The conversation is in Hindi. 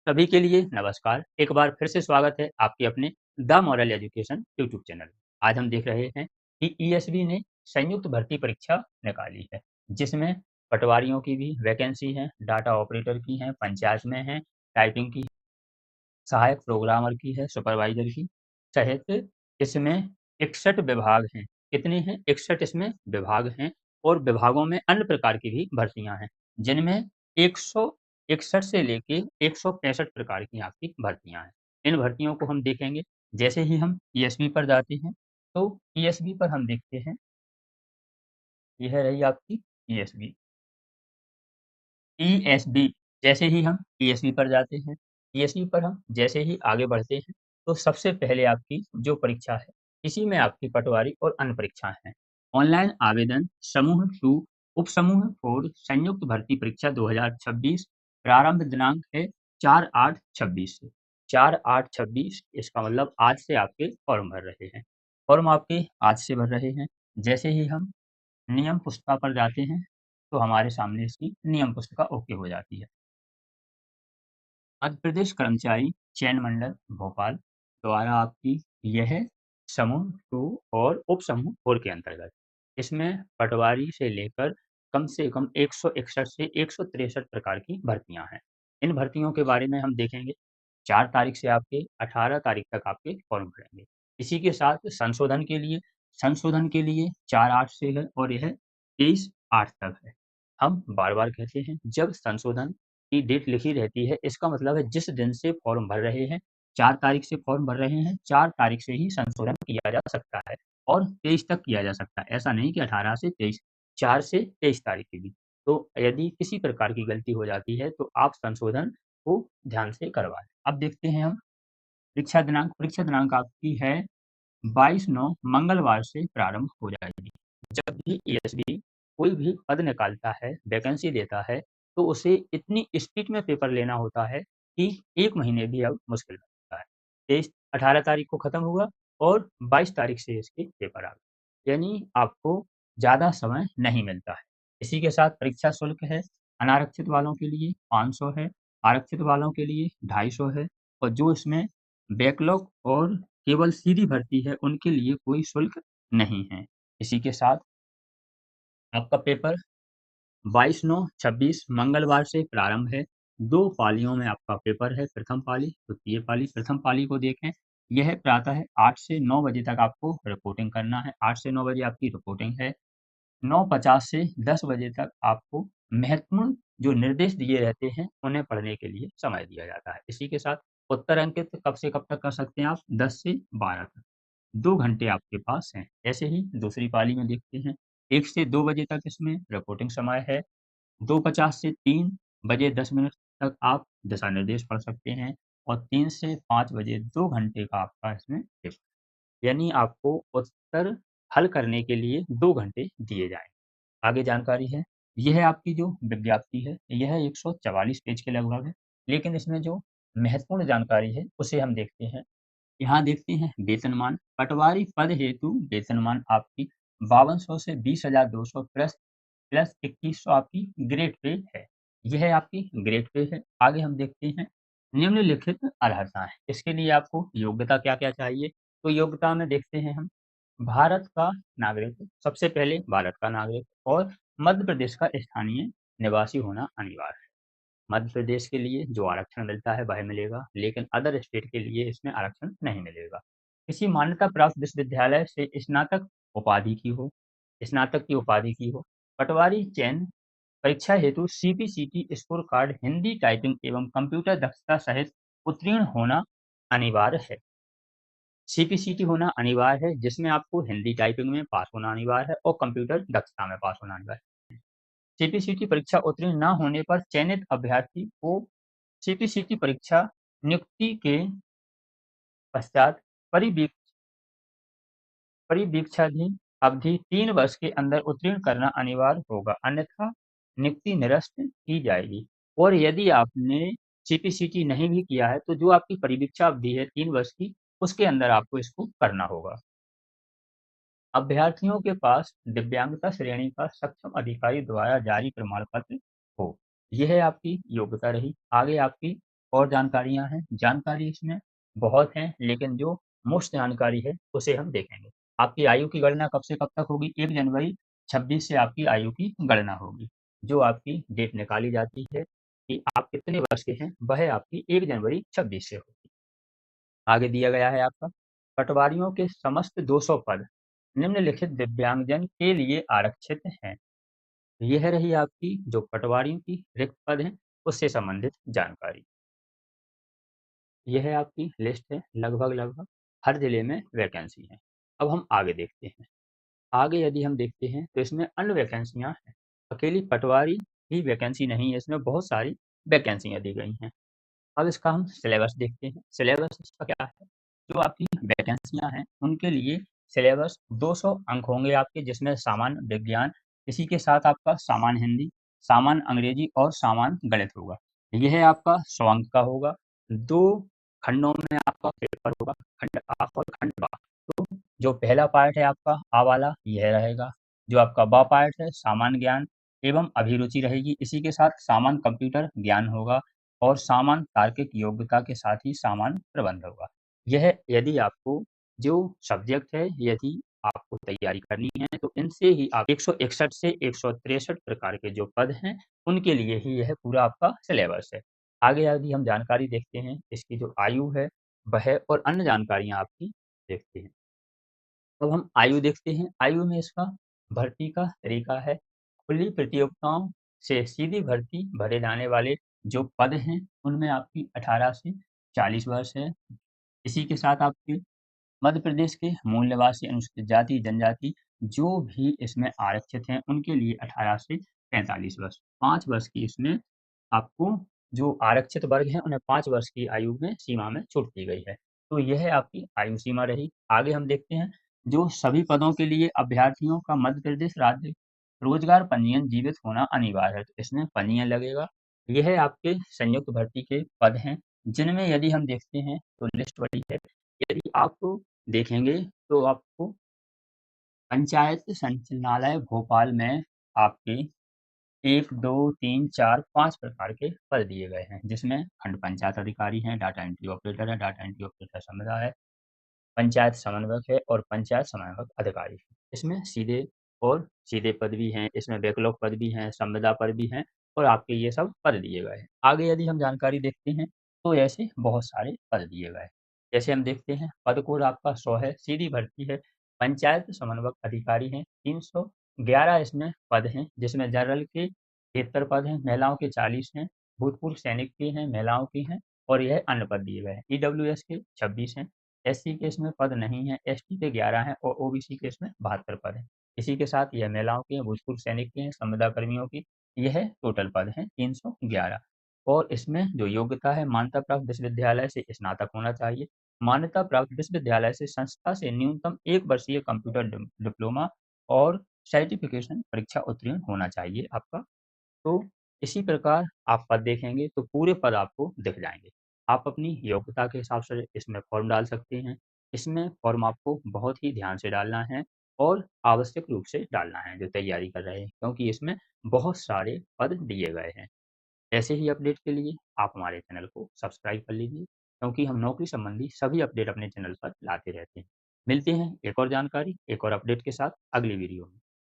सभी के लिए नमस्कार। एक बार फिर से स्वागत है आपके अपने the moral education YouTube channel. आज हम देख रहे हैं कि ईएसबी ने संयुक्त भर्ती परीक्षा निकाली है, जिसमें पटवारियों की भी वैकेंसी है, डाटा ऑपरेटर की है, पंचायत में है, टाइपिंग की, सहायक प्रोग्रामर की है, सुपरवाइजर की सहित इसमें 61 विभाग हैं। कितने हैं? 61 इसमें विभाग हैं और विभागों में अन्य प्रकार की भी भर्तियां हैं, जिनमें 161 से लेके 165 प्रकार की आपकी भर्तियां हैं। इन भर्तियों को हम देखेंगे। जैसे ही हम ईएसबी पर जाते हैं, तो ईएसबी पर हम देखते हैं, यह रही आपकी ईएसबी। ईएसबी जैसे ही हम ईएसबी पर जाते हैं, ईएसबी पर हम जैसे ही आगे बढ़ते हैं, तो सबसे पहले आपकी जो परीक्षा है, इसी में आपकी पटवारी और अन्य परीक्षाएँ हैं। ऑनलाइन आवेदन समूह 2 उपसमूह 4 संयुक्त भर्ती परीक्षा 2026 प्रारंभ दिनांक है 4/8/26 से। 4/8/26 इसका मतलब आज से आपके फॉर्म भर रहे हैं। फॉर्म आपके आज से भर रहे हैं। जैसे ही हम नियम पुस्तिका पर जाते हैं, तो हमारे सामने इसकी नियम पुस्तिका ओके हो जाती है। मध्य प्रदेश कर्मचारी चयन मंडल भोपाल द्वारा आपकी यह समूह 2 और उप समूह 4 के अंतर्गत इसमें पटवारी से लेकर कम से कम 161 से 163 प्रकार की भर्तियां हैं। इन भर्तियों के बारे में हम देखेंगे। 4 तारीख से आपके 18 तारीख तक आपके फॉर्म भरेंगे। इसी के साथ संशोधन के लिए 4/8 से है और यह 23/8 तक है। हम बार-बार कहते हैं, जब संशोधन की डेट लिखी रहती है, इसका मतलब है जिस दिन से फॉर्म भर रहे हैं, 4 तारीख से फॉर्म भर रहे हैं, 4 तारीख से ही संशोधन किया जा सकता है और 23 तक किया जा सकता है। ऐसा नहीं कि 18 से 23, 4 से 23 तारीख के बीच। तो यदि किसी प्रकार की गलती हो जाती है, तो आप संशोधन को ध्यान से करवाएँ। अब देखते हैं हम परीक्षा दिनांक आपकी है 22/9 मंगलवार से प्रारंभ हो जाएगी। जब भी ईएसबी कोई भी पद निकालता है, वैकेंसी देता है, तो उसे इतनी स्पीड में पेपर लेना होता है कि 1 महीने भी अब मुश्किल लगता है। 18 तारीख को खत्म हुआ और 22 तारीख से इसके पेपर आ गए। यानी आपको ज़्यादा समय नहीं मिलता है। इसी के साथ परीक्षा शुल्क है, अनारक्षित वालों के लिए 500 है, आरक्षित वालों के लिए 250 है और जो इसमें बैकलॉग और केवल सीधी भर्ती है, उनके लिए कोई शुल्क नहीं है। इसी के साथ आपका पेपर 22/9/26 मंगलवार से प्रारंभ है। 2 पालियों में आपका पेपर है, प्रथम पाली, द्वितीय पाली। प्रथम पाली को देखें, यह प्रातः 8 से 9 बजे तक आपको रिपोर्टिंग करना है। 8 से 9 बजे आपकी रिपोर्टिंग है। 9:50 से 10 बजे तक आपको महत्वपूर्ण जो निर्देश दिए रहते हैं, उन्हें पढ़ने के लिए समय दिया जाता है। इसी के साथ उत्तर अंकित कब से कब तक कर सकते हैं आप? 10 से 12 तक। 2 घंटे आपके पास हैं। ऐसे ही दूसरी पाली में देखते हैं, 1 से 2 बजे तक इसमें रिपोर्टिंग समय है। 2:50 से 3 बजे 10 मिनट तक आप दिशा निर्देश पढ़ सकते हैं और 3 से 5 बजे 2 घंटे का आपका इसमें पेपर, यानी आपको उत्तर हल करने के लिए 2 घंटे दिए जाएँ। आगे जानकारी है, यह आपकी जो विज्ञप्ति है, यह 144 पेज के लगभग है, लेकिन इसमें जो महत्वपूर्ण जानकारी है, उसे हम देखते हैं। यहाँ देखते हैं वेतनमान, पटवारी पद हेतु वेतनमान आपकी 5200 से 20,200 प्लस 2100 आपकी ग्रेड पे है। यह आपकी ग्रेड पे है। आगे हम देखते हैं निम्नलिखित अर्हताएँ। इसके लिए आपको योग्यता क्या-क्या चाहिए? तो योग्यता में देखते हैं हम, भारत का नागरिक, सबसे पहले भारत का नागरिक और मध्य प्रदेश का स्थानीय निवासी होना अनिवार्य है। मध्य प्रदेश के लिए जो आरक्षण मिलता है वह मिलेगा, लेकिन अदर स्टेट के लिए इसमें आरक्षण नहीं मिलेगा। किसी मान्यता प्राप्त विश्वविद्यालय से स्नातक की उपाधि की हो। पटवारी चयन परीक्षा हेतु CPCT score card Hindi typing एवं कंप्यूटर दक्षता सहित उत्तीर्ण होना अनिवार्य है। सीपीसीटी होना अनिवार्य है, जिसमें आपको हिंदी टाइपिंग में पास होना अनिवार्य है और कंप्यूटर दक्षता में पास होना अनिवार्य है। सीपीसीटी परीक्षा उत्तीर्ण न होने पर चयनित अभ्यर्थी को सीपीसीटी परीक्षा नियुक्ति के पश्चात परिवीक्षाधीन अवधि 3 वर्ष के अंदर उत्तीर्ण करना अनिवार्य होगा, अन्यथा नियुक्ति निरस्त की जाएगी। और यदि आपने सीपीसीटी नहीं भी किया है, तो जो आपकी परिवीक्षा अवधि है 3 वर्ष की, उसके अंदर आपको इसको करना होगा। अभ्यर्थियों के पास दिव्यांगता श्रेणी का सक्षम अधिकारी द्वारा जारी प्रमाण पत्र हो। यह आपकी योग्यता रही। आगे आपकी और जानकारियाँ हैं, जानकारी इसमें बहुत हैं, लेकिन जो मुफ्त जानकारी है, उसे हम देखेंगे। आपकी आयु की गणना कब से कब तक होगी? 1 जनवरी 26 से आपकी आयु की गणना होगी। जो आपकी डेट निकाली जाती है कि आप कितने वर्ष के हैं, वह आपकी 1 जनवरी 26 से होगी। आगे दिया गया है आपका, पटवारियों के समस्त 200 पद निम्नलिखित दिव्यांगजन के लिए आरक्षित हैं। यह रही आपकी जो पटवारियों की रिक्त पद हैं, उससे संबंधित जानकारी। यह आपकी लिस्ट है, लगभग हर जिले में वैकेंसी है। अब हम आगे देखते हैं। आगे यदि हम देखते हैं तो इसमें अन्य वैकेंसियाँ हैं। अकेली पटवारी ही वैकेंसी नहीं है, इसमें बहुत सारी वैकेंसियाँ दी गई हैं। अब इसका हम सिलेबस देखते हैं। सिलेबस इसका क्या है? जो आपकी वैकेंसियाँ हैं, उनके लिए सिलेबस 200 अंक होंगे आपके, जिसमें सामान्य विज्ञान, इसी के साथ आपका सामान्य हिंदी, सामान्य अंग्रेजी और सामान्य गणित होगा। यह आपका 100 अंक का होगा। 2 खंडों में आपका पेपर होगा, खंड आ और खंड बा। तो जो पहला पार्ट है आपका आ वाला, यह रहेगा। जो आपका बा पार्ट है, सामान्य ज्ञान एवं अभिरुचि रहेगी। इसी के साथ सामान्य कंप्यूटर ज्ञान होगा और सामान्य तार्किक योग्यता के साथ ही सामान्य प्रबंध होगा। यह यदि आपको जो सब्जेक्ट है, यदि आपको तैयारी करनी है, तो इनसे ही आप 161 से 163 प्रकार के जो पद हैं, उनके लिए ही यह पूरा आपका सिलेबस है। आगे यदि हम जानकारी देखते हैं, इसकी जो आयु है, वह और अन्य जानकारियाँ आपकी देखते हैं। अब हम आयु देखते हैं, आयु में इसका भर्ती का तरीका है। खुली प्रतियोगिताओं से सीधी भर्ती भरे जाने वाले जो पद हैं, उनमें आपकी 18 से 40 वर्ष है। इसी के साथ आपके मध्य प्रदेश के मूल निवासी अनुसूचित जाति, जनजाति जो भी इसमें आरक्षित हैं, उनके लिए 18 से 45 वर्ष, 5 वर्ष की इसमें आपको जो आरक्षित वर्ग हैं, उन्हें 5 वर्ष की आयु में सीमा में छूट दी गई है। तो यह आपकी आयु सीमा रही। आगे हम देखते हैं, जो सभी पदों के लिए अभ्यर्थियों का मध्य प्रदेश राज्य रोजगार पंजीयन जीवित होना अनिवार्य है, तो इसमें पंजीयन लगेगा। यह आपके संयुक्त भर्ती के पद हैं, जिनमें यदि हम देखते हैं, तो लिस्ट बड़ी है। यदि आप देखेंगे, तो आपको पंचायत संचालनालय भोपाल में आपके 1, 2, 3, 4, 5 प्रकार के पद दिए गए हैं, जिसमें खंड पंचायत अधिकारी हैं, डाटा एंट्री ऑपरेटर है, डाटा एंट्री ऑपरेटर संविदा है, पंचायत समन्वयक है और पंचायत समन्वयक अधिकारी है। इसमें सीधे पद भी हैं, इसमें बैकलॉग पद भी हैं, संविदा पद भी हैं और आपके ये सब पद दिए गए हैं। आगे यदि हम जानकारी देखते हैं, तो ऐसे बहुत सारे पद दिए गए हैं। जैसे हम देखते हैं, पद कोड आपका 100 है, सीधी भर्ती है, पंचायत समन्वयक अधिकारी हैं, 311 इसमें पद हैं, जिसमें जनरल के 73 पद हैं, महिलाओं के 40 हैं, भूतपूर्व सैनिक के हैं, महिलाओं के हैं और यह अन्य पद दिए गए हैं। ईडब्ल्यूएस के 26 हैं, एससी के इसमें पद नहीं है, एसटी के 11 हैं और ओबीसी के इसमें 72 पद हैं। इसी के साथ यह महिलाओं के हैं, भूतपूर्व सैनिक के हैं, संविदा कर्मियों की, यह टोटल पद हैं 311 और इसमें जो योग्यता है, मान्यता प्राप्त विश्वविद्यालय से स्नातक होना चाहिए। मान्यता प्राप्त विश्वविद्यालय से संस्था से न्यूनतम 1 वर्षीय कंप्यूटर डिप्लोमा और सर्टिफिकेशन परीक्षा उत्तीर्ण होना चाहिए आपका। तो इसी प्रकार आप पद देखेंगे तो पूरे पद आपको दिख जाएँगे। आप अपनी योग्यता के हिसाब से इसमें फ़ॉर्म डाल सकते हैं। इसमें फ़ॉर्म आपको बहुत ही ध्यान से डालना है और आवश्यक रूप से डालना है जो तैयारी कर रहे हैं, क्योंकि इसमें बहुत सारे पद दिए गए हैं। ऐसे ही अपडेट के लिए आप हमारे चैनल को सब्सक्राइब कर लीजिए, क्योंकि हम नौकरी संबंधी सभी अपडेट अपने चैनल पर लाते रहते हैं। मिलते हैं एक और जानकारी, एक और अपडेट के साथ अगली वीडियो में।